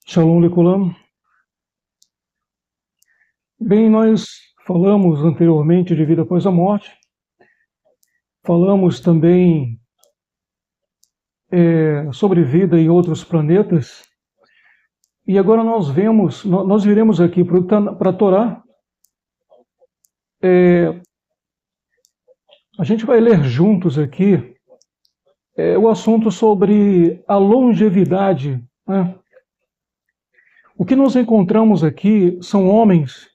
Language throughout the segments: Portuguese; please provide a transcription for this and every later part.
Shalom Lekulam. Bem, nós falamos anteriormente de vida após a morte, falamos também sobre vida em outros planetas, e agora nós viremos aqui para a Torá. A gente vai ler juntos aqui o assunto sobre a longevidade, né? O que nós encontramos aqui são homens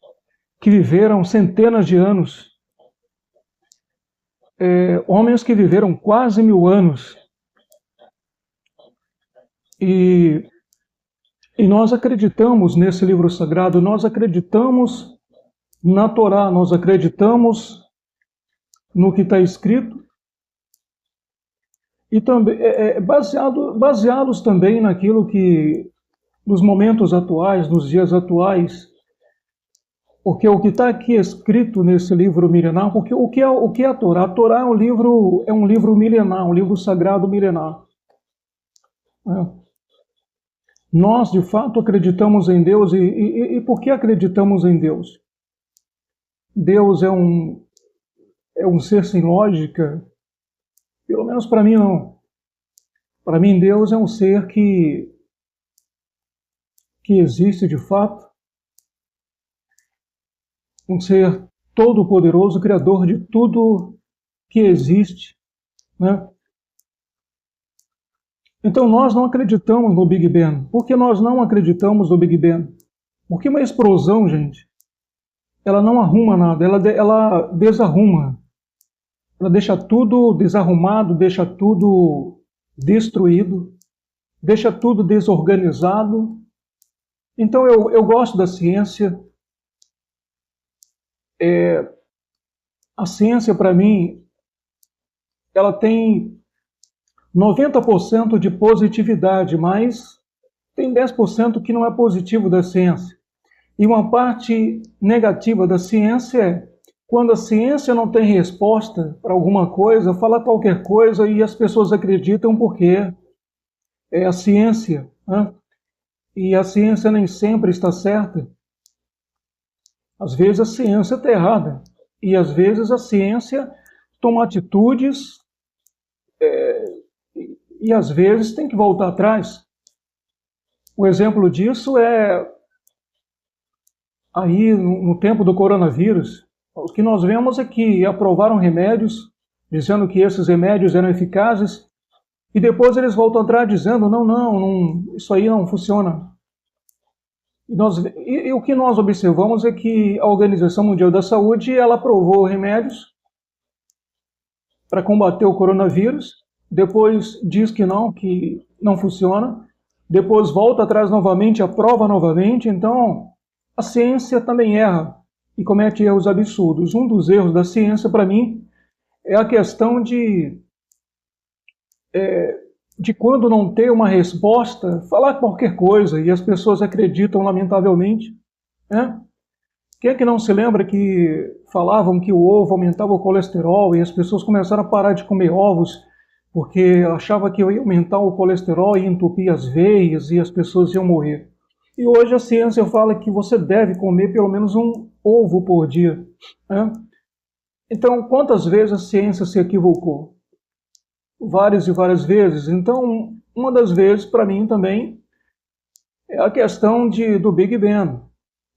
que viveram centenas de anos, homens que viveram quase 1000 anos. E nós acreditamos nesse livro sagrado, nós acreditamos na Torá, nós acreditamos no que está escrito, e também baseados também naquilo que, nos momentos atuais, nos dias atuais, porque o que está aqui escrito nesse livro milenar, porque o que é a Torá? A Torá é um livro milenar, um livro sagrado milenar. Nós, de fato, acreditamos em Deus, e por que acreditamos em Deus? Deus é um ser sem lógica? Pelo menos para mim, não. Para mim, Deus é um ser que existe de fato, um ser todo-poderoso, criador de tudo que existe, né? Então nós não acreditamos no Big Bang. Por que nós não acreditamos no Big Bang? Porque uma explosão, gente, ela não arruma nada, ela desarruma. Ela deixa tudo desarrumado, deixa tudo destruído, deixa tudo desorganizado. Então eu gosto da ciência. A ciência, para mim, ela tem 90% de positividade, mas tem 10% que não é positivo da ciência. E uma parte negativa da ciência é quando a ciência não tem resposta para alguma coisa, fala qualquer coisa e as pessoas acreditam porque é a ciência, né? E a ciência nem sempre está certa. Às vezes a ciência está errada. E às vezes a ciência toma atitudes e às vezes tem que voltar atrás. O exemplo disso é aí no tempo do coronavírus. O que nós vemos é que aprovaram remédios, dizendo que esses remédios eram eficazes, e depois eles voltam atrás dizendo, não, isso aí não funciona. E o que nós observamos é que a Organização Mundial da Saúde, ela aprovou remédios para combater o coronavírus, depois diz que não funciona, depois volta atrás novamente, aprova novamente. Então a ciência também erra e comete erros absurdos. Um dos erros da ciência, para mim, é a questão de quando não ter uma resposta, falar qualquer coisa, e as pessoas acreditam, lamentavelmente, né? Quem é que não se lembra que falavam que o ovo aumentava o colesterol e as pessoas começaram a parar de comer ovos porque achavam que ia aumentar o colesterol e entupir as veias e as pessoas iam morrer. E hoje a ciência fala que você deve comer pelo menos um ovo por dia, né? Então, quantas vezes a ciência se equivocou? Várias e várias vezes. Então, uma das vezes, para mim também, é a questão do Big Bang.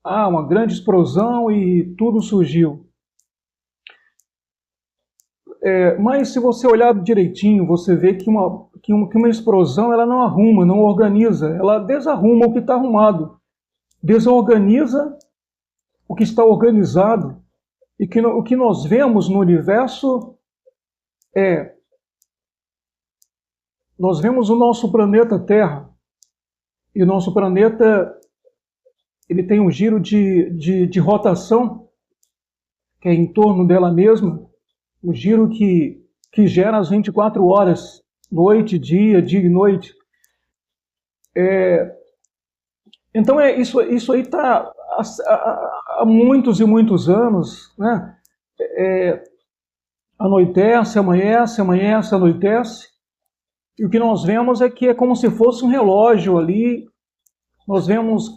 Uma grande explosão e tudo surgiu. Mas se você olhar direitinho, você vê que uma explosão ela não arruma, não organiza, ela desarruma o que está arrumado, desorganiza o que está organizado. E o que nós vemos no universo nós vemos o nosso planeta Terra, e o nosso planeta ele tem um giro de rotação, que é em torno dela mesma, um giro que gera as 24 horas, noite, dia e noite. Então isso aí está há muitos e muitos anos, né? Anoitece, amanhece, amanhece, anoitece. E o que nós vemos é que é como se fosse um relógio ali, nós vemos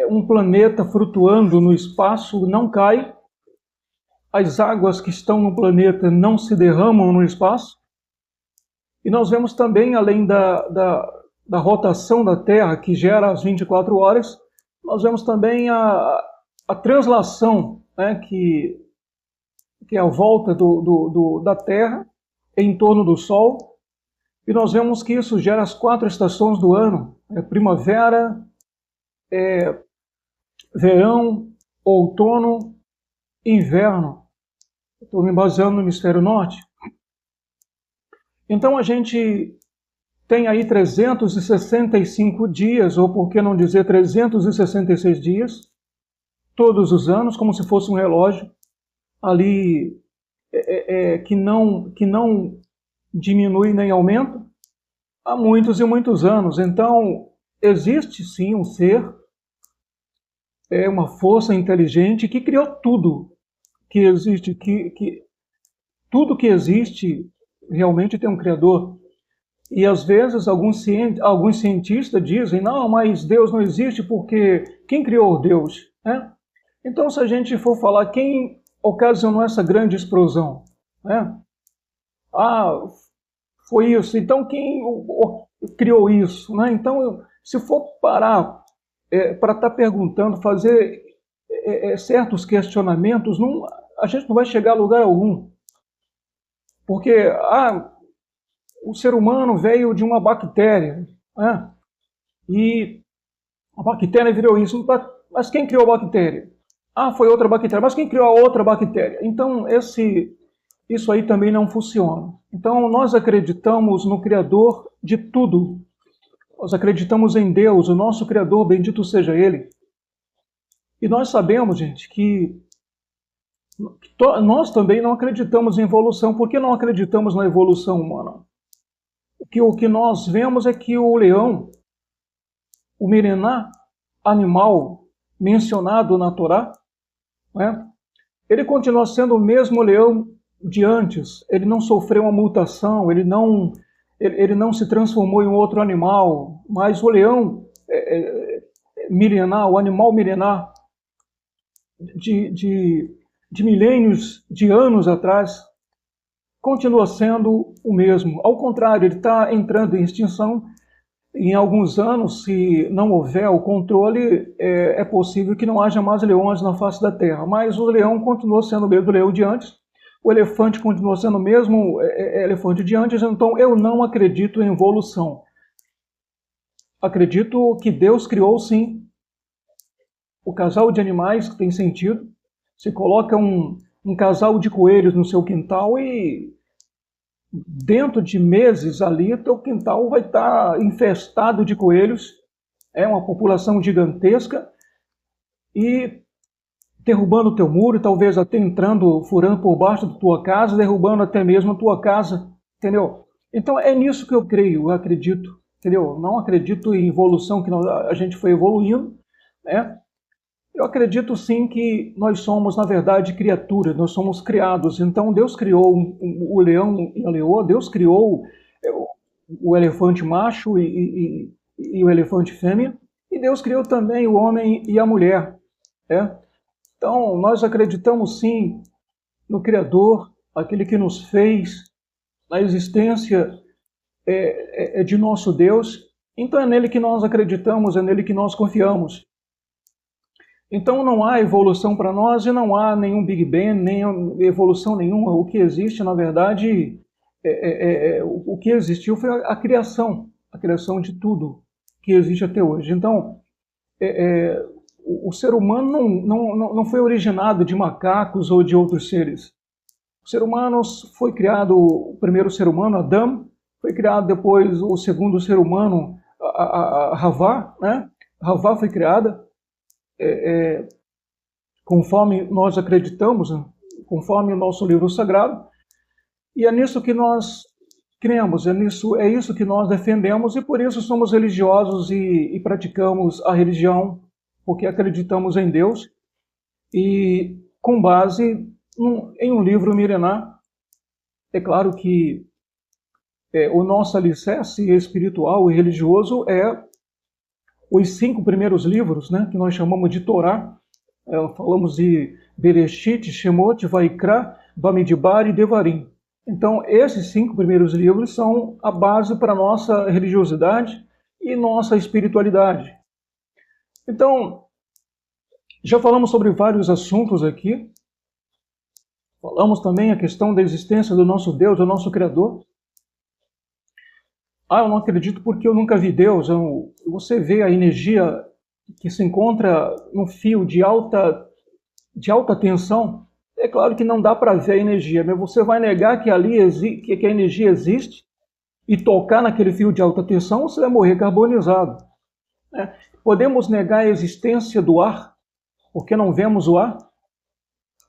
um planeta flutuando no espaço, não cai, as águas que estão no planeta não se derramam no espaço, e nós vemos também, além da rotação da Terra, que gera as 24 horas, nós vemos também a translação, né, que é a volta da Terra em torno do Sol, e nós vemos que isso gera as 4 estações do ano, primavera, verão, outono e inverno. Estou me baseando no hemisfério norte. Então a gente tem aí 365 dias, ou por que não dizer 366 dias, todos os anos, como se fosse um relógio, ali que não diminui nem aumenta, há muitos e muitos anos. Então, existe sim um ser, uma força inteligente que criou tudo que existe, tudo que existe realmente tem um criador. E às vezes alguns cientistas dizem, não, mas Deus não existe porque quem criou Deus? Né? Então, se a gente for falar quem ocasionou essa grande explosão, né? Foi isso. Então, quem criou isso? Né? Então, se for parar para estar perguntando, fazer certos questionamentos, a gente não vai chegar a lugar algum. Porque o ser humano veio de uma bactéria, né? E a bactéria virou isso. Mas quem criou a bactéria? Foi outra bactéria. Mas quem criou a outra bactéria? Então, isso aí também não funciona. Então, nós acreditamos no Criador de tudo. Nós acreditamos em Deus, o nosso Criador, bendito seja Ele. E nós sabemos, gente, que nós também não acreditamos em evolução. Por que não acreditamos na evolução humana? O que nós vemos é que o leão, o mirená, animal mencionado na Torá, né, ele continua sendo o mesmo leão de antes. Ele não sofreu uma mutação, ele não se transformou em outro animal, mas o leão milenar, o animal milenar de milênios de anos atrás, continua sendo o mesmo. Ao contrário, ele está entrando em extinção. Em alguns anos, se não houver o controle, é possível que não haja mais leões na face da Terra. Mas o leão continua sendo o mesmo leão de antes, o elefante continua sendo o mesmo elefante de antes, então eu não acredito em evolução. Acredito que Deus criou, sim, o casal de animais que tem sentido. Se coloca um casal de coelhos no seu quintal e dentro de meses ali, o teu quintal vai estar infestado de coelhos, é uma população gigantesca, e derrubando o teu muro, talvez até entrando, furando por baixo da tua casa, derrubando até mesmo a tua casa, entendeu? Então é nisso que eu creio, eu acredito, entendeu? Não acredito em evolução, que a gente foi evoluindo, né? Eu acredito sim que nós somos, na verdade, criaturas, nós somos criados. Então Deus criou o leão e a leoa, Deus criou o elefante macho e o elefante fêmea, e Deus criou também o homem e a mulher. Né? Então nós acreditamos sim no Criador, aquele que nos fez, na existência de nosso Deus. Então é nele que nós acreditamos, é nele que nós confiamos. Então não há evolução para nós e não há nenhum Big Bang, nem evolução nenhuma. O que existe, na verdade, o que existiu foi a criação de tudo que existe até hoje. Então, o ser humano não foi originado de macacos ou de outros seres. O ser humano foi criado, o primeiro ser humano, Adão, foi criado depois o segundo ser humano, a Havá, né? Havá foi criada. Conforme nós acreditamos, conforme o nosso livro sagrado, e é nisso que nós cremos, é isso que nós defendemos, e por isso somos religiosos e praticamos a religião, porque acreditamos em Deus, e com base em um livro milenar. É claro que o nosso alicerce espiritual e religioso é os 5 primeiros livros, né, que nós chamamos de Torá. Falamos de Bereshit, Shemot, Vaikra, Bamidbar e Devarim. Então, esses 5 primeiros livros são a base para a nossa religiosidade e nossa espiritualidade. Então, já falamos sobre vários assuntos aqui. Falamos também a questão da existência do nosso Deus, do nosso Criador. Eu não acredito porque eu nunca vi Deus. Você vê a energia que se encontra no fio de alta tensão. É claro que não dá para ver a energia, mas você vai negar que ali que a energia existe e tocar naquele fio de alta tensão, você vai morrer carbonizado. Podemos negar a existência do ar, porque não vemos o ar?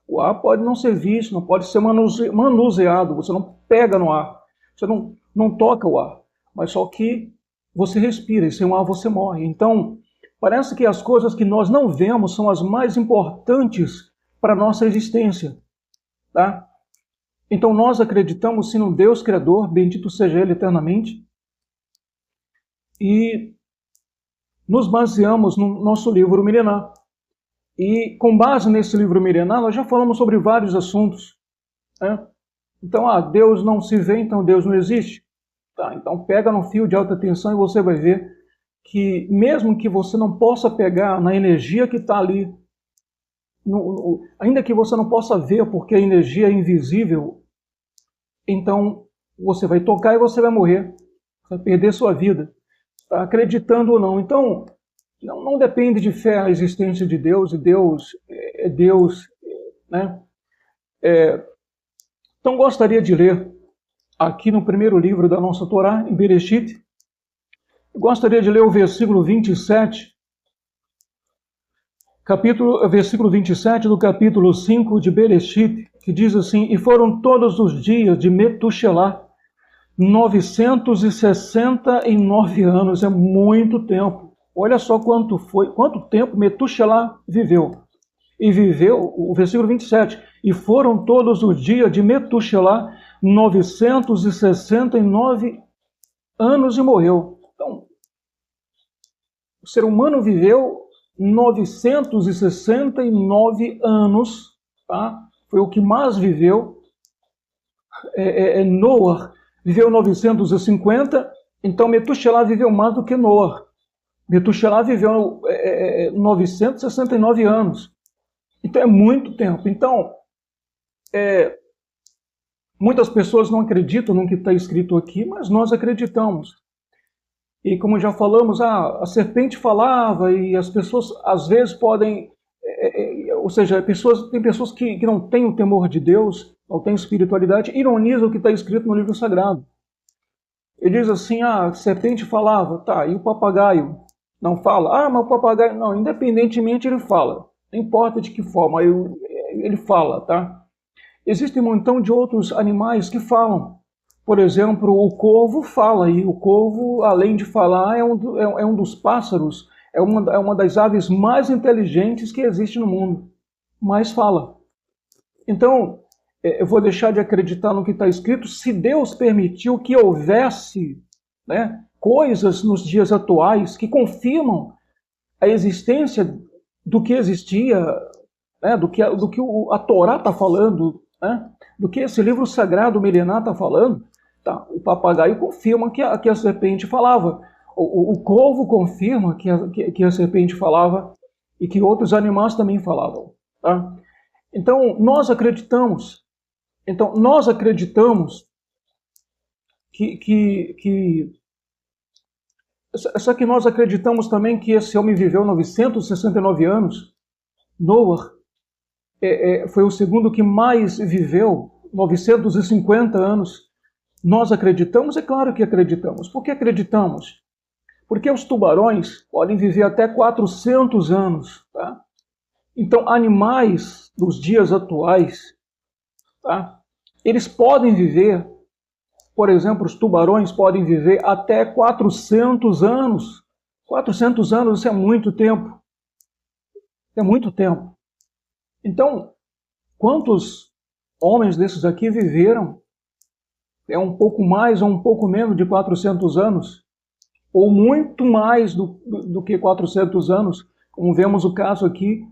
O ar pode não ser visto, não pode ser manuseado, você não pega no ar, você não toca o ar, mas só que você respira e sem o ar você morre. Então, parece que as coisas que nós não vemos são as mais importantes para a nossa existência. Tá? Então nós acreditamos sim no Deus Criador, bendito seja Ele eternamente, e nos baseamos no nosso livro milenar. E com base nesse livro milenar, nós já falamos sobre vários assuntos. Né? Então, Deus não se vê, então Deus não existe. Tá? Então pega no fio de alta tensão e você vai ver que mesmo que você não possa pegar na energia que está ali, ainda que você não possa ver porque a energia é invisível, então você vai tocar e você vai morrer, vai perder sua vida, tá? Acreditando ou não. Então não depende de fé a existência de Deus, e Deus é Deus, né? Então gostaria de ler aqui no primeiro livro da nossa Torá, em Bereshit, gostaria de ler o versículo 27, versículo 27 do capítulo 5 de Bereshit, que diz assim: E foram todos os dias de Metushelá 969 anos, é muito tempo. Olha só quanto tempo Metushelá viveu. E viveu, o versículo 27, e foram todos os dias de Metushelá 969 anos e morreu. Então, o ser humano viveu 969 anos, tá? Foi o que mais viveu. Noah viveu 950, então Metushelá viveu mais do que Noah. Metushelá viveu 969 anos. Então é muito tempo. Então, muitas pessoas não acreditam no que está escrito aqui, mas nós acreditamos. E como já falamos, a serpente falava e as pessoas às vezes podem, ou seja, tem pessoas que não têm o temor de Deus, não têm espiritualidade, ironizam o que está escrito no livro sagrado. Ele diz assim, a serpente falava, tá, e o papagaio não fala? Mas o papagaio, não, independentemente ele fala, não importa de que forma, ele fala, tá? Existem um montão de outros animais que falam. Por exemplo, o corvo fala, e o corvo, além de falar, é um dos pássaros, é uma das aves mais inteligentes que existe no mundo, mas fala. Então, eu vou deixar de acreditar no que está escrito se Deus permitiu que houvesse, né, coisas nos dias atuais que confirmam a existência do que existia, né, do que a Torá está falando, né, do que esse livro sagrado milenar está falando. Tá, o papagaio confirma que a serpente falava, o corvo confirma que a serpente falava e que outros animais também falavam. Tá? Então, nós acreditamos só que nós acreditamos também que esse homem viveu 969 anos. Noah foi o segundo que mais viveu, 950 anos. Nós acreditamos? É claro que acreditamos. Por que acreditamos? Porque os tubarões podem viver até 400 anos. Tá? Então, animais dos dias atuais, tá? Eles podem viver, por exemplo, os tubarões podem viver até 400 anos. 400 anos, isso é muito tempo. É muito tempo. Então, quantos homens desses aqui viveram um pouco mais ou um pouco menos de 400 anos? ou muito mais do que 400 anos, como vemos o caso aqui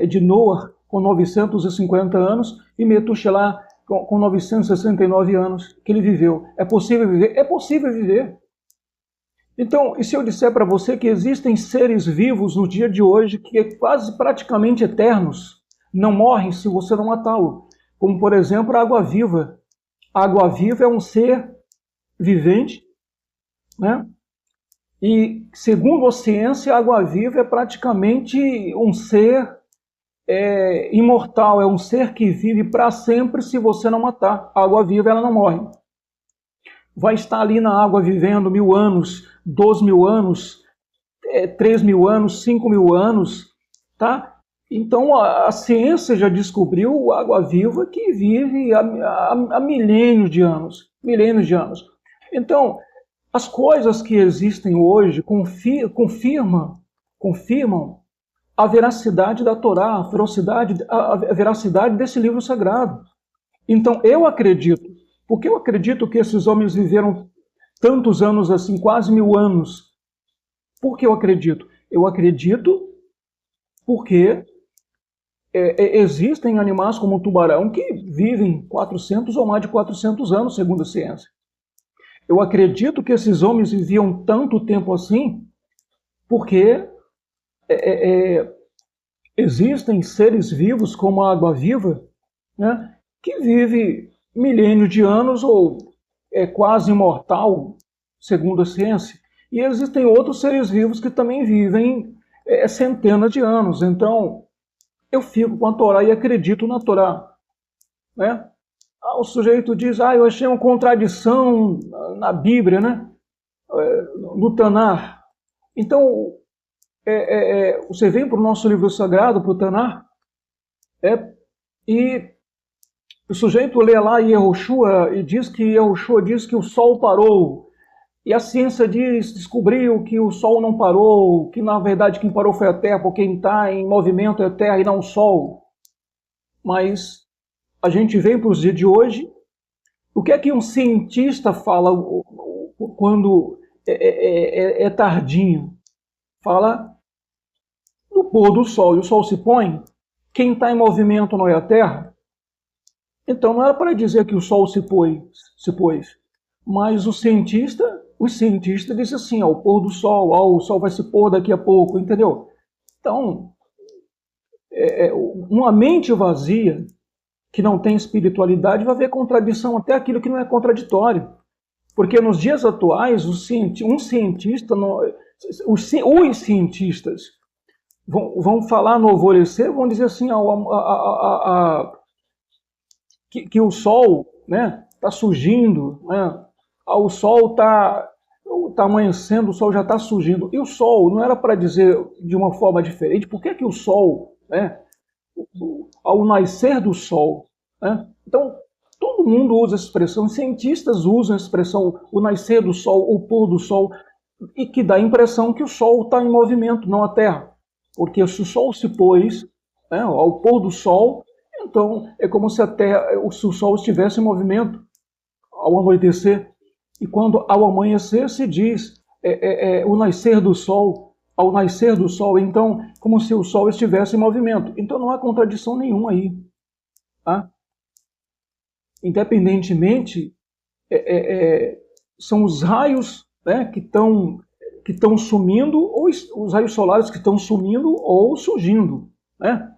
de Noé com 950 anos e Metuselah com 969 anos que ele viveu. É possível viver? É possível viver. Então, e se eu disser para você que existem seres vivos no dia de hoje que é quase praticamente eternos, não morrem se você não matá-lo, como por exemplo a água-viva. A água-viva é um ser vivente, né? E segundo a ciência, a água-viva é praticamente um ser imortal, é um ser que vive para sempre se você não matar. A água-viva ela não morre. Vai estar ali na água vivendo 1000 anos, 12.000 anos, 3.000 anos, 5.000 anos, tá? Então a ciência já descobriu água-viva que vive há milênios de anos, milênios de anos. Então, as coisas que existem hoje confirmam a veracidade da Torá, a veracidade desse livro sagrado. Então, eu acredito, porque eu acredito que esses homens viveram tantos anos assim, quase 1000 anos. Por que eu acredito? Eu acredito porque existem animais como o tubarão que vivem 400 ou mais de 400 anos, segundo a ciência. Eu acredito que esses homens viviam tanto tempo assim porque existem seres vivos como a água-viva, né, que vive milênios de anos ou é quase imortal, segundo a ciência. E existem outros seres vivos que também vivem centenas de anos. Então, eu fico com a Torá e acredito na Torá, né? O sujeito diz, eu achei uma contradição na Bíblia, né? No Tanar. Então, você vem para o nosso livro sagrado, para o Tanar, e o sujeito lê lá Yehoshua e diz que Yehoshua diz que o sol parou. E a ciência descobriu que o sol não parou, que na verdade quem parou foi a Terra, porque quem está em movimento é a Terra e não o sol. Mas a gente vem para os dias de hoje, o que é que um cientista fala quando é tardinho? Fala do pôr do sol, e o sol se põe, quem está em movimento não é a Terra? Então não era para dizer que o sol se pôs, mas os cientistas dizem assim, o pôr do sol, o sol vai se pôr daqui a pouco, entendeu? Então, uma mente vazia, que não tem espiritualidade, vai ver contradição até aquilo que não é contraditório. Porque nos dias atuais, os cientistas vão falar no alvorecer, vão dizer assim, que o sol está surgindo, né? O sol está amanhecendo, o sol já está surgindo. E o sol, não era para dizer de uma forma diferente, por que o sol, ao nascer do sol, né? Então, todo mundo usa essa expressão, cientistas usam a expressão o nascer do sol, o pôr do sol, e que dá a impressão que o sol está em movimento, não a Terra. Porque se o sol se pôs, ao pôr do sol, então é como se se o sol estivesse em movimento ao anoitecer. E quando ao amanhecer se diz o nascer do sol, ao nascer do sol, então como se o sol estivesse em movimento. Então não há contradição nenhuma aí. Tá? Independentemente, são os raios que estão sumindo, ou os raios solares que estão sumindo ou surgindo. Né?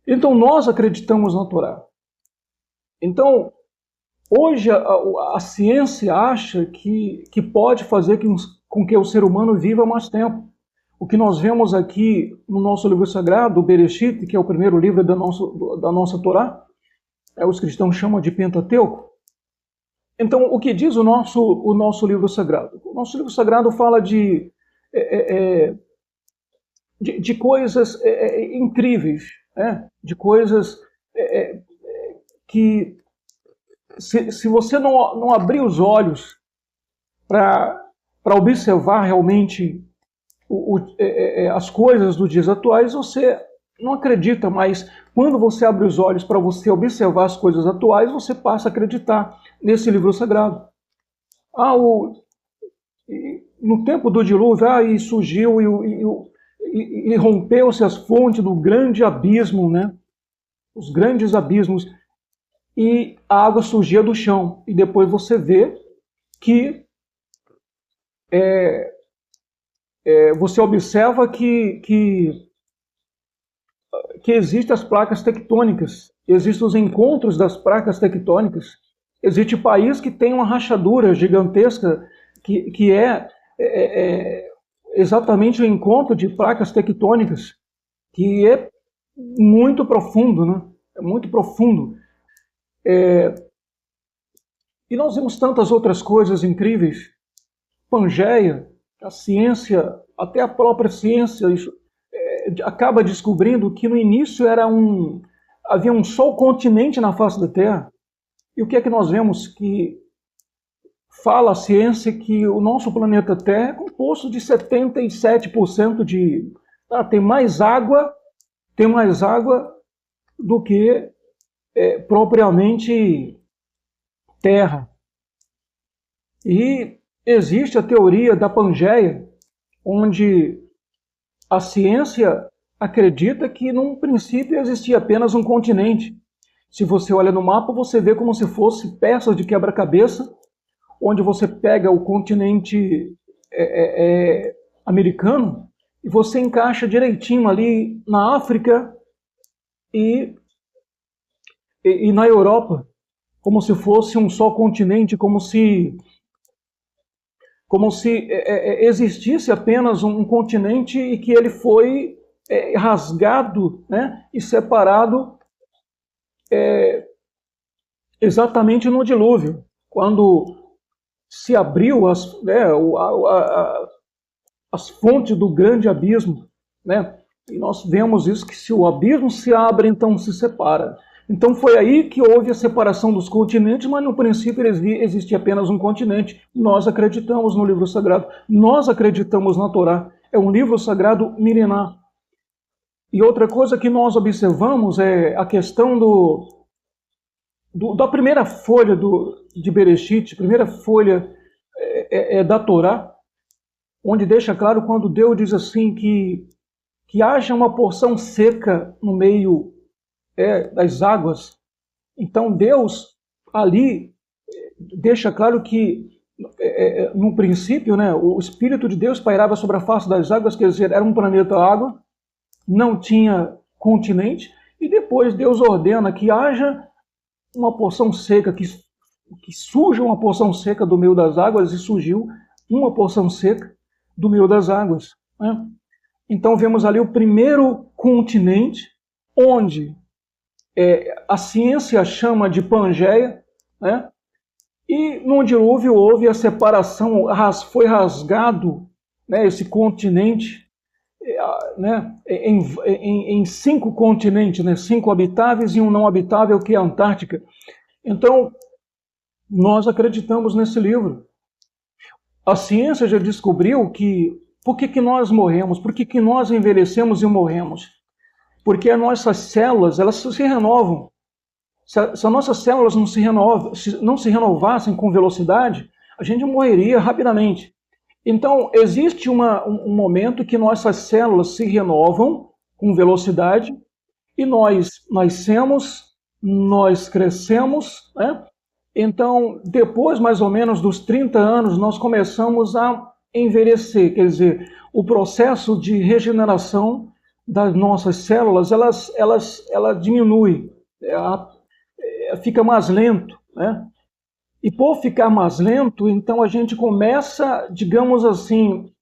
Então nós acreditamos na Torá. Então, hoje a ciência acha que pode fazer com que o ser humano viva mais tempo. O que nós vemos aqui no nosso livro sagrado, o Bereshit, que é o primeiro livro da nossa Torá, os cristãos chamam de Pentateuco. Então, o que diz o nosso livro sagrado? O nosso livro sagrado fala de coisas incríveis, de coisas que, se você não abrir os olhos para observar realmente as coisas dos dias atuais, você não acredita, mas quando você abre os olhos para você observar as coisas atuais, você passa a acreditar nesse livro sagrado. no tempo do dilúvio, e surgiu e rompeu-se as fontes do grande abismo, né? Os grandes abismos, e a água surgia do chão. E depois você vê que você observa que existem as placas tectônicas, existem os encontros das placas tectônicas. Existe país que tem uma rachadura gigantesca que é exatamente o encontro de placas tectônicas, que é muito profundo, né? É muito profundo. E nós vemos tantas outras coisas incríveis. Pangeia, a ciência, até a própria ciência, acaba descobrindo que no início havia um só continente na face da Terra. E o que é que nós vemos? Que fala a ciência que o nosso planeta Terra é composto de 77% de... tem mais água do que propriamente terra. E existe a teoria da Pangeia, onde a ciência acredita que, num princípio, existia apenas um continente. Se você olha no mapa, você vê como se fosse peças de quebra-cabeça, onde você pega o continente americano e você encaixa direitinho ali na África e na Europa, como se fosse um só continente, como se existisse apenas um continente e que ele foi rasgado, né, e separado exatamente no dilúvio, quando se abriu as fontes do grande abismo, né? E nós vemos isso, que se o abismo se abre, então se separa. Então foi aí que houve a separação dos continentes, mas no princípio existia apenas um continente. Nós acreditamos no livro sagrado, nós acreditamos na Torá. É um livro sagrado milenar. E outra coisa que nós observamos é a questão da primeira folha de Bereshit, primeira folha da Torá, onde deixa claro quando Deus diz assim que haja uma porção seca no meio das águas. Então Deus ali deixa claro que no princípio, né, o Espírito de Deus pairava sobre a face das águas, quer dizer, era um planeta água, não tinha continente, e depois Deus ordena que haja uma porção seca, que surja uma porção seca do meio das águas, e surgiu uma porção seca do meio das águas, né? Então vemos ali o primeiro continente, onde a ciência chama de Pangeia, né? E no dilúvio houve a separação, foi rasgado, né, esse continente, né, em 5 continentes, né, 5 habitáveis e um não habitável, que é a Antártica. Então, nós acreditamos nesse livro. A ciência já descobriu que por que nós morremos, por que nós envelhecemos e morremos? Porque as nossas células, elas se renovam. Se as nossas células não se renovassem com velocidade, a gente morreria rapidamente. Então, existe um momento que nossas células se renovam com velocidade e nós nascemos, nós crescemos, né? Então, depois mais ou menos dos 30 anos, nós começamos a envelhecer, quer dizer, o processo de regeneração das nossas células, ela diminui, fica mais lento, né? E por ficar mais lento, então a gente começa, digamos assim,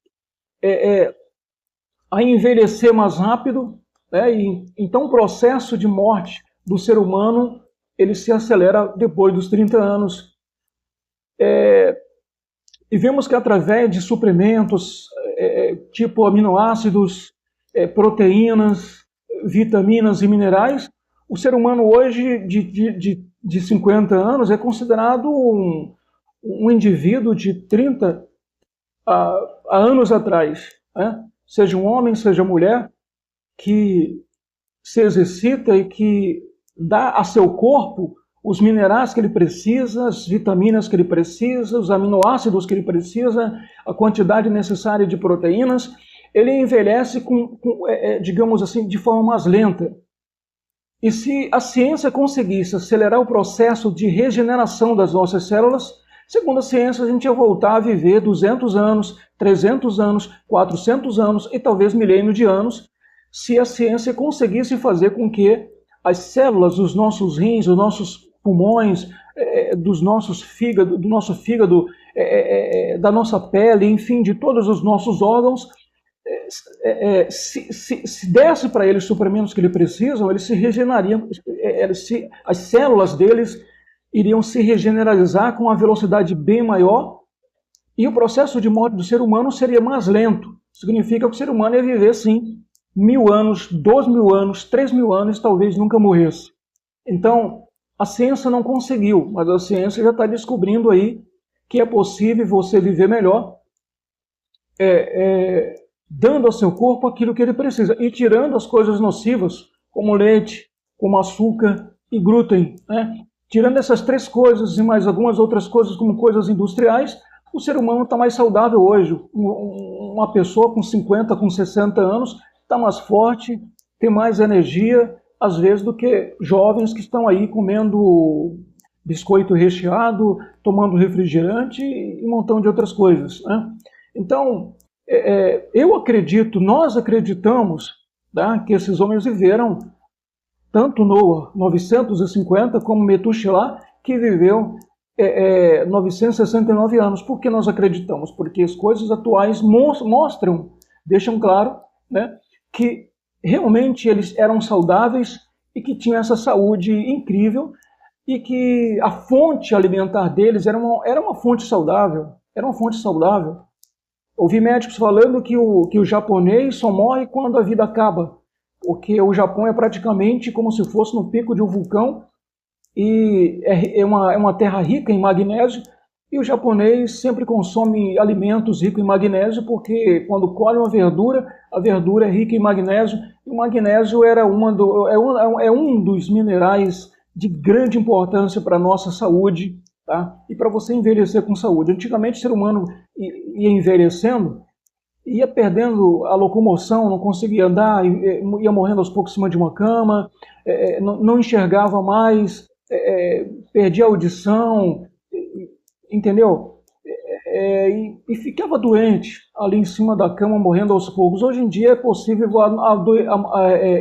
a envelhecer mais rápido, né? E então o processo de morte do ser humano, ele se acelera depois dos 30 anos. E vemos que através de suplementos, tipo aminoácidos, proteínas, vitaminas e minerais, o ser humano hoje, de 50 anos, é considerado um indivíduo de 30 anos atrás, né? Seja um homem, seja mulher, que se exercita e que dá a seu corpo os minerais que ele precisa, as vitaminas que ele precisa, os aminoácidos que ele precisa, a quantidade necessária de proteínas, ele envelhece digamos assim, de forma mais lenta. E se a ciência conseguisse acelerar o processo de regeneração das nossas células, segundo a ciência, a gente ia voltar a viver 200 anos, 300 anos, 400 anos e talvez milênio de anos, se a ciência conseguisse fazer com que as células dos nossos rins, dos nossos pulmões, do nosso fígado, da nossa pele, enfim, de todos os nossos órgãos, se desse para eles os suprimentos que eles precisam, eles se regenerariam, as células deles iriam se regeneralizar com uma velocidade bem maior e o processo de morte do ser humano seria mais lento. Significa que o ser humano ia viver, sim, 1000 anos, 2000 anos, 3000 anos, talvez nunca morresse. Então, a ciência não conseguiu, mas a ciência já está descobrindo aí que é possível você viver melhor, dando ao seu corpo aquilo que ele precisa e tirando as coisas nocivas, como leite, como açúcar e glúten, né? Tirando essas 3 coisas e mais algumas outras coisas como coisas industriais, o ser humano está mais saudável hoje. Uma pessoa com 50, com 60 anos está mais forte, tem mais energia, às vezes, do que jovens que estão aí comendo biscoito recheado, tomando refrigerante e um montão de outras coisas, né? Então, eu acredito, nós acreditamos, tá, que esses homens viveram, tanto Noah, 950, como Metuselah, que viveu 969 anos. Por que nós acreditamos? Porque as coisas atuais mostram, deixam claro, né, que realmente eles eram saudáveis e que tinham essa saúde incrível e que a fonte alimentar deles era uma fonte saudável. Era uma fonte saudável. Ouvi médicos falando que o japonês só morre quando a vida acaba, porque o Japão é praticamente como se fosse no pico de um vulcão e é uma terra rica em magnésio, e o japonês sempre consome alimentos ricos em magnésio, porque quando colhe uma verdura, a verdura é rica em magnésio, e o magnésio é um dos minerais de grande importância para a nossa saúde, tá? E para você envelhecer com saúde. Antigamente o ser humano ia envelhecendo, ia perdendo a locomoção, não conseguia andar, ia morrendo aos poucos em cima de uma cama, não enxergava mais, perdia a audição, entendeu? E ficava doente ali em cima da cama, morrendo aos poucos. Hoje em dia é possível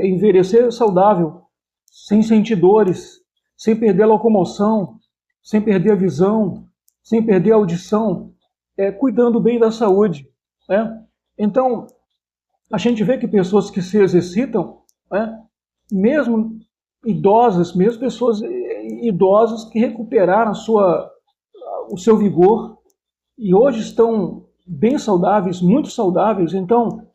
envelhecer saudável, sem sentir dores, sem perder a locomoção, sem perder a visão, sem perder a audição, cuidando bem da saúde, né? Então, a gente vê que pessoas que se exercitam, né, mesmo idosas, mesmo pessoas idosas que recuperaram o seu vigor e hoje estão bem saudáveis, muito saudáveis. Então,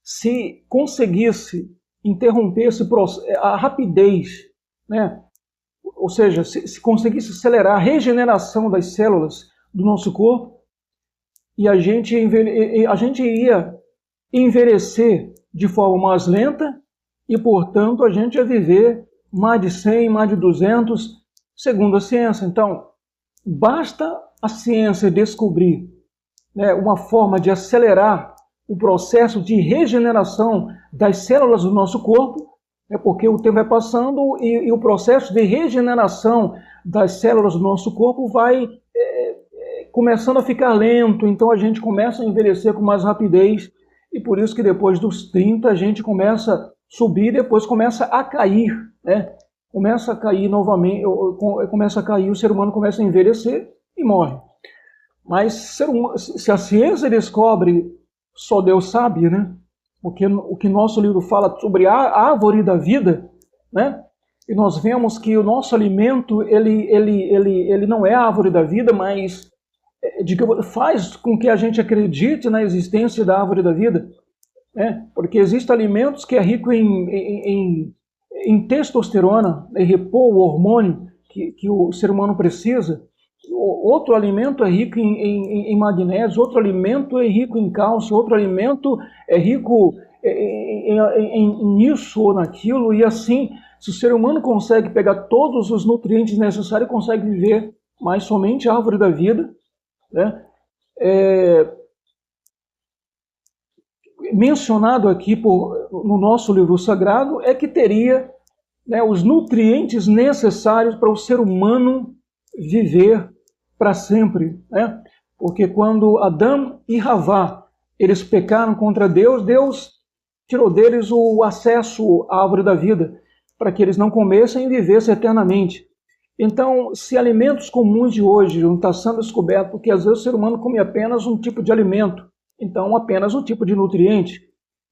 se conseguisse interromper esse processo, a rapidez, né, ou seja, se conseguisse acelerar a regeneração das células do nosso corpo, e a gente ia envelhecer de forma mais lenta e, portanto, a gente ia viver mais de 100, mais de 200, segundo a ciência. Então, basta a ciência descobrir, né, uma forma de acelerar o processo de regeneração das células do nosso corpo, né, porque o tempo vai passando e o processo de regeneração das células do nosso corpo vai começando a ficar lento, então a gente começa a envelhecer com mais rapidez, e por isso que depois dos 30 a gente começa a subir, depois começa a cair, né? Começa a cair novamente, começa a cair, o ser humano começa a envelhecer e morre. Mas se a ciência descobre, só Deus sabe, né? Porque o que nosso livro fala sobre a árvore da vida, né? E nós vemos que o nosso alimento, ele não é a árvore da vida, mas faz com que a gente acredite na existência da árvore da vida, né? Porque existem alimentos que é rico em testosterona, e repor o hormônio que o ser humano precisa. Outro alimento é rico em magnésio, outro alimento é rico em cálcio, outro alimento é rico em isso ou naquilo, e assim Se o ser humano consegue pegar todos os nutrientes necessários, consegue viver, mas somente a árvore da vida, né? Mencionado aqui no nosso livro sagrado é que teria, né, os nutrientes necessários para o ser humano viver para sempre, né? Porque quando Adão e Havá eles pecaram contra Deus, Deus tirou deles o acesso à árvore da vida, para que eles não comessem e vivessem eternamente. Então, se alimentos comuns de hoje não estão sendo descobertos, porque às vezes o ser humano come apenas um tipo de alimento, então apenas um tipo de nutriente,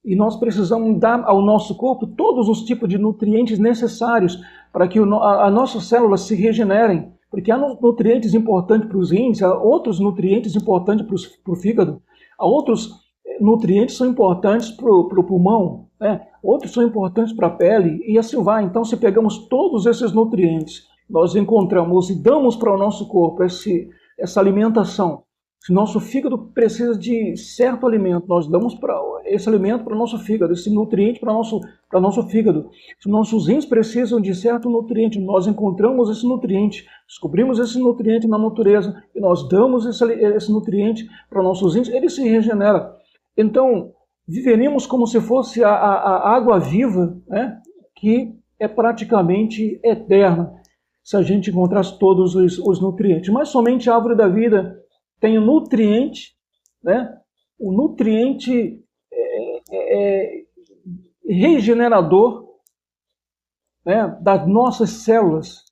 e nós precisamos dar ao nosso corpo todos os tipos de nutrientes necessários para que as nossas células se regenerem, porque há nutrientes importantes para os rins, há outros nutrientes importantes para o fígado, há outros nutrientes que são importantes para o pulmão, né? Outros são importantes para a pele, e assim vai. Então, se pegamos todos esses nutrientes, nós encontramos e damos para o nosso corpo essa alimentação. Se nosso fígado precisa de certo alimento, nós damos esse alimento para o nosso fígado, esse nutriente para o nosso fígado. Se nossos rins precisam de certo nutriente, nós encontramos esse nutriente, descobrimos esse nutriente na natureza e nós damos esse nutriente para nossos rins, ele se regenera. Então, viveríamos como se fosse a água viva, né, que é praticamente eterna, se a gente encontrasse todos os nutrientes. Mas somente a árvore da vida tem o nutriente, né? O nutriente regenerador, né, das nossas células,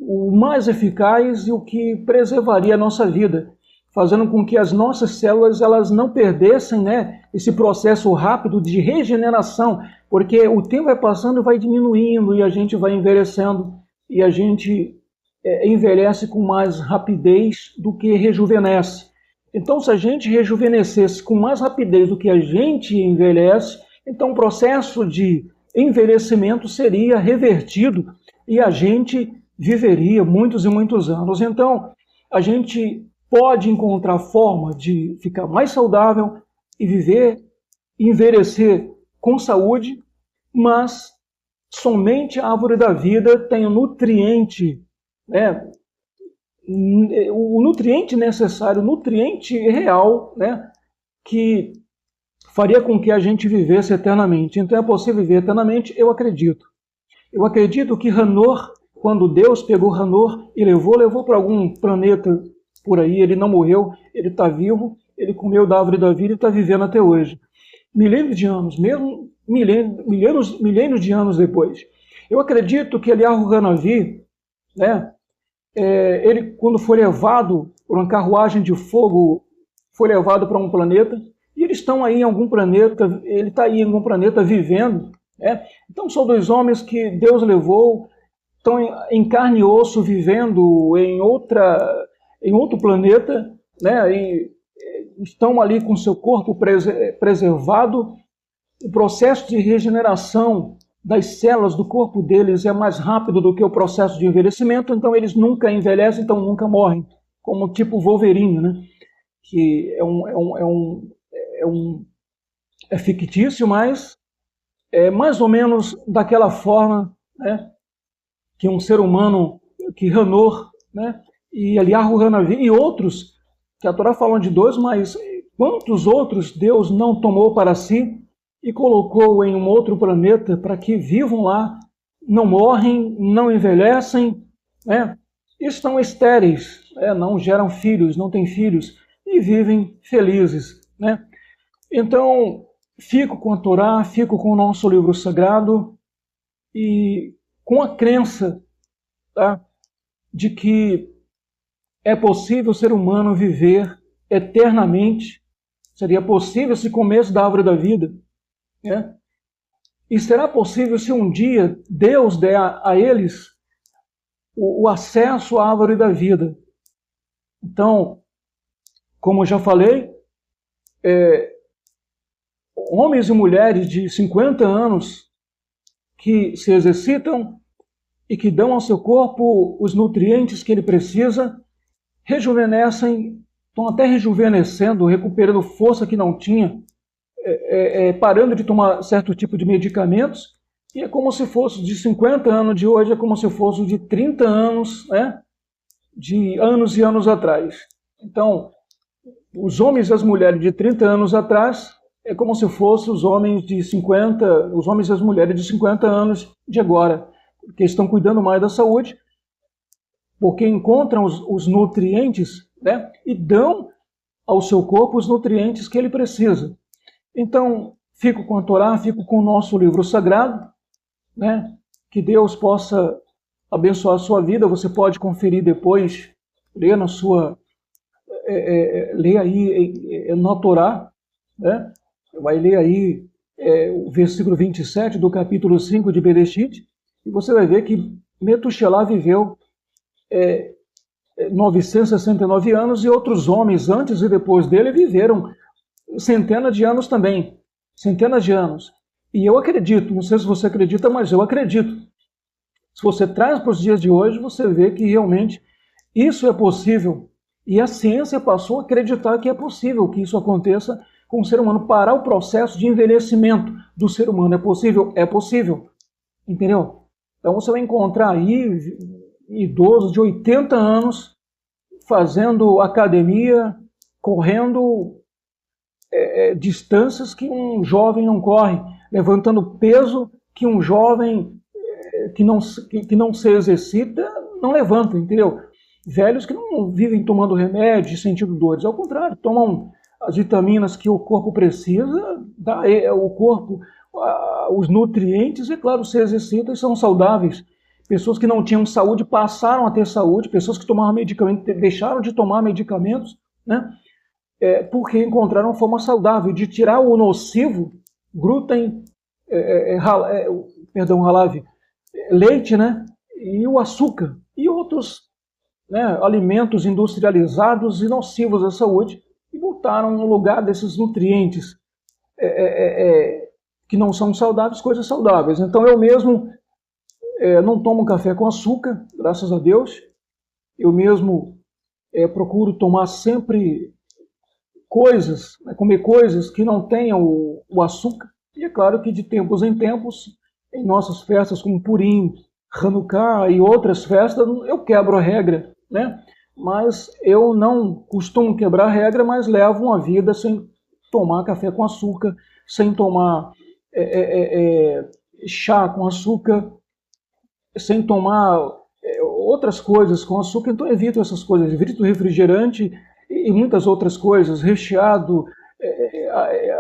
o mais eficaz e o que preservaria a nossa vida, fazendo com que as nossas células elas não perdessem, né, esse processo rápido de regeneração, porque o tempo vai passando e vai diminuindo e a gente vai envelhecendo e a gente envelhece com mais rapidez do que rejuvenesce. Então, se a gente rejuvenescesse com mais rapidez do que a gente envelhece, então o processo de envelhecimento seria revertido e a gente viveria muitos e muitos anos. Então, a gente pode encontrar forma de ficar mais saudável e viver, envelhecer com saúde, mas somente a árvore da vida tem o nutriente, né, o nutriente necessário, o nutriente real, né, que faria com que a gente vivesse eternamente. Então é possível viver eternamente? Eu acredito. Eu acredito que Hanor, quando Deus pegou Hanor e levou para algum planeta por aí, ele não morreu, ele está vivo, ele comeu da árvore da vida e está vivendo até hoje. Milênios de anos, mesmo milênios de anos depois. Eu acredito que Eliyahu Hanavi, né, ele, quando foi levado por uma carruagem de fogo, foi levado para um planeta, e eles estão aí em algum planeta, ele está aí em algum planeta vivendo, né? Então são dois homens que Deus levou, estão em carne e osso, vivendo em outro planeta, né? E estão ali com seu corpo preservado. O processo de regeneração das células do corpo deles é mais rápido do que o processo de envelhecimento, então eles nunca envelhecem, então nunca morrem, como tipo Wolverine, né? Que é fictício, mas é mais ou menos daquela forma, né, que um ser humano, que Hanor, né, e Eliyahu Hanavi e outros, que a Torá fala de dois, mas quantos outros Deus não tomou para si e colocou em um outro planeta para que vivam lá, não morrem, não envelhecem, né, estão estéreis, não geram filhos, não têm filhos e vivem felizes, né? Então, fico com a Torá, fico com o nosso livro sagrado e com a crença, tá, de que é possível o ser humano viver eternamente, seria possível esse começo da árvore da vida, né? E será possível se um dia Deus der a eles o acesso à árvore da vida. Então, como eu já falei, homens e mulheres de 50 anos que se exercitam e que dão ao seu corpo os nutrientes que ele precisa, rejuvenescem, estão até rejuvenescendo, recuperando força que não tinha, parando de tomar certo tipo de medicamentos E é como se fosse de 50 anos de hoje, é como se fosse de 30 anos, né? De anos e anos atrás. Então, os homens e as mulheres de 30 anos atrás é como se fossem os homens de 50, os homens e as mulheres de 50 anos de agora, que estão cuidando mais da saúde, porque encontram os nutrientes, né? E dão ao seu corpo os nutrientes que ele precisa. Então, fico com a Torá, fico com o nosso livro sagrado, né? Que Deus possa abençoar a sua vida. Você pode conferir depois, ler na sua, ler aí na Torá, né? Vai ler aí o versículo 27 do capítulo 5 de Bereshit, e você vai ver que Metushelá viveu 969 anos, e outros homens antes e depois dele viveram centenas de anos também, centenas de anos. E eu acredito, não sei se você acredita, mas eu acredito. Se você traz para os dias de hoje, você vê que realmente isso é possível. E a ciência passou a acreditar que é possível que isso aconteça com o ser humano, parar o processo de envelhecimento do ser humano. É possível? É possível. Entendeu? Então você vai encontrar aí idosos de 80 anos fazendo academia, correndo distâncias que um jovem não corre, levantando peso que um jovem que não se exercita não levanta, entendeu? Velhos que não vivem tomando remédio e sentindo dores, ao contrário, tomam as vitaminas que o corpo precisa, dá o corpo os nutrientes, e claro, se exercitam e são saudáveis. Pessoas que não tinham saúde passaram a ter saúde, pessoas que tomavam medicamentos deixaram de tomar medicamentos, né? Porque encontraram uma forma saudável de tirar o nocivo, glúten, ralave, leite, né? E o açúcar e outros, né, alimentos industrializados e nocivos à saúde, e botaram no lugar desses nutrientes que não são saudáveis, coisas saudáveis. Então eu mesmo não tomo café com açúcar, graças a Deus. Eu mesmo procuro tomar sempre comer coisas que não tenham o açúcar. E é claro que de tempos em tempos, em nossas festas como Purim, Hanukkah e outras festas, eu quebro a regra, né? Mas eu não costumo quebrar a regra, mas levo uma vida sem tomar café com açúcar, sem tomar chá com açúcar, sem tomar outras coisas com açúcar. Então evito essas coisas, evito refrigerante e muitas outras coisas, recheado,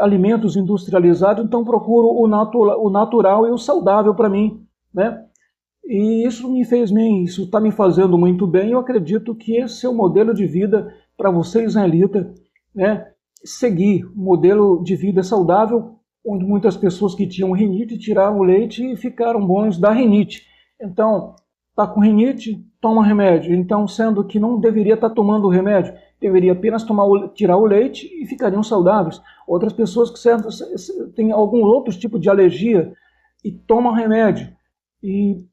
alimentos industrializados. Então procuro o natural e o saudável para mim, né? E isso me fez bem, isso está me fazendo muito bem. Eu acredito que esse é o modelo de vida para você, israelita, né? Seguir um modelo de vida saudável, onde muitas pessoas que tinham rinite tiraram o leite e ficaram bons da rinite. Então, está com rinite, toma remédio. Então, sendo que não deveria estar tomando o remédio, deveria apenas tirar o leite e ficariam saudáveis. Outras pessoas que têm algum outro tipo de alergia e tomam remédio. E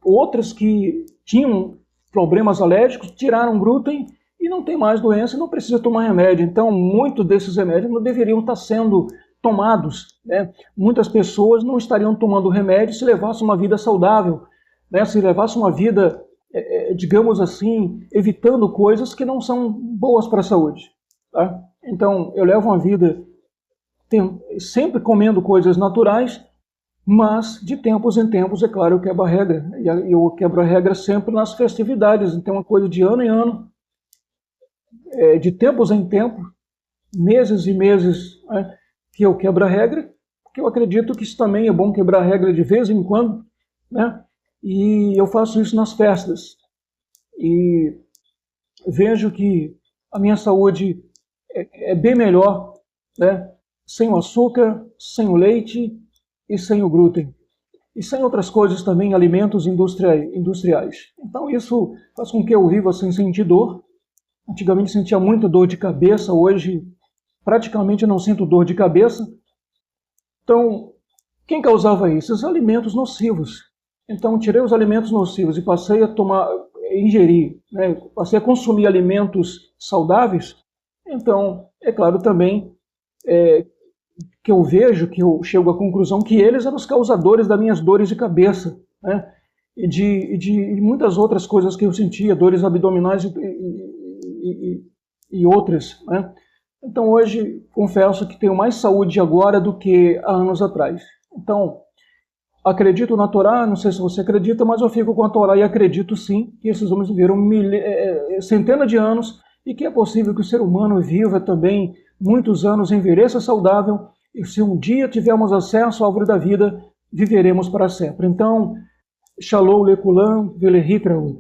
outras que tinham problemas alérgicos tiraram glúten e não tem mais doença, não precisa tomar remédio. Então, muitos desses remédios não deveriam estar sendo tomados, né? Muitas pessoas não estariam tomando remédio se levassem uma vida saudável, né? Se levassem uma vida, digamos assim, evitando coisas que não são boas para a saúde, tá? Então, eu levo uma vida sempre comendo coisas naturais, mas de tempos em tempos, é claro, eu quebro a regra. E eu quebro a regra sempre nas festividades. Então, uma coisa de ano em ano, de tempos em tempos, meses e meses, né, que eu quebro a regra, porque eu acredito que isso também é bom, quebrar a regra de vez em quando, né? E eu faço isso nas festas. E vejo que a minha saúde é bem melhor, né? Sem o açúcar, sem o leite e sem o glúten. E sem outras coisas também, alimentos industriais. Então isso faz com que eu viva sem sentir dor. Antigamente sentia muita dor de cabeça, hoje praticamente não sinto dor de cabeça. Então, quem causava isso? Os alimentos nocivos. Então, tirei os alimentos nocivos e passei a ingerir, né? Passei a consumir alimentos saudáveis. Então, é claro também que eu vejo, que eu chego à conclusão que eles eram os causadores das minhas dores de cabeça, né? E muitas outras coisas que eu sentia, dores abdominais e outras, né? Então hoje confesso que tenho mais saúde agora do que há anos atrás. Então, acredito na Torá, não sei se você acredita, mas eu fico com a Torá e acredito sim que esses homens viveram centenas de anos e que é possível que o ser humano viva também muitos anos, envelheça saudável, e se um dia tivermos acesso à árvore da vida, viveremos para sempre. Então, Shalom Lekulam, Velehi Traud.